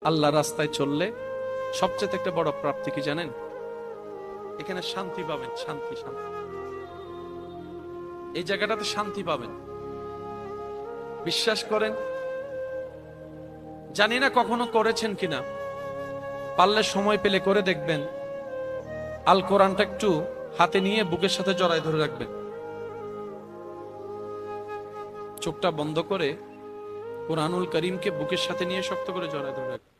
আল্লাহ রাস্তায় চললে সবচেয়ে একটা বড় প্রাপ্তি কি জানেন? এখানে শান্তি পাবেন। শান্তি শান্তি, এই জায়গাটাতে শান্তি পাবেন, বিশ্বাস করেন। জানি না কখনো করেছেন কিনা, পারলে সময় পেলে করে দেখবেন। আল কোরআনটা একটু হাতে নিয়ে বুকের সাথে জড়ায় ধরে রাখবেন, চোখটা বন্ধ করে কোরআনুল করিমকে বুকের সাথে নিয়ে শক্ত করে জড়ায় ধরে রাখবেন।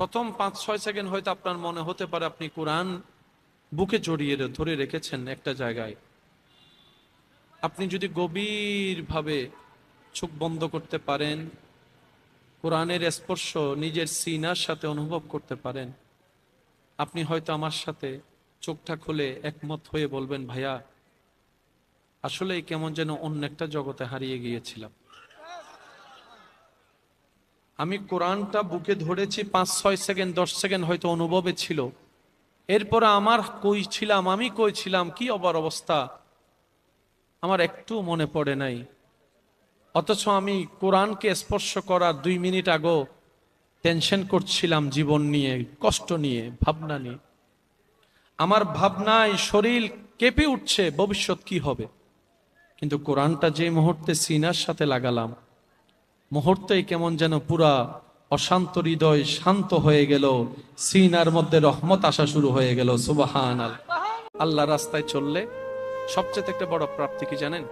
প্রথম 5-6 সেকেন্ড হয়তো আপনার মনে হতে পারে আপনি কোরআন বুকে জড়িয়ে ধরে রেখেছেন একটা জায়গায়। আপনি যদি গভীরভাবে চোখ বন্ধ করতে পারেন, কোরআনের স্পর্শ নিজের সিনার সাথে অনুভব করতে পারেন, আপনি হয়তো আমার সাথে চোখটা খুলে একমত হয়ে বলবেন, ভাইয়া আসলেই কেমন যেন অন্য একটা জগতে হারিয়ে গিয়েছিলাম। আমি কোরআনটা বুকে ধরেছি 5-6 সেকেন্ড, 10 সেকেন্ড হয়তো অনুভবে ছিল। এরপরে আমার কই ছিলাম, আমি কই ছিলাম, কি অবস্থা আমার একটু মনে পড়ে নাই। অথচ আমি কোরআনকে স্পর্শ করার 2 মিনিট আগে টেনশন করছিলাম জীবন নিয়ে, কষ্ট নিয়ে, ভাবনা নিয়ে। আমার ভাবনায় শরীর কেঁপে উঠছে ভবিষ্যৎ কি হবে। কিন্তু কোরআনটা যে মুহূর্তে সিনার সাথে লাগালাম, মুহূর্তেই কেমন যেন পুরা অশান্ত হৃদয় শান্ত হয়ে গেল, সিনার মধ্যে রহমত আসা শুরু হয়ে গেল। সুবহানাল্লাহ। আল্লাহ রাস্তায় চললে সবচেয়ে একটা বড় প্রাপ্তি কি জানেন?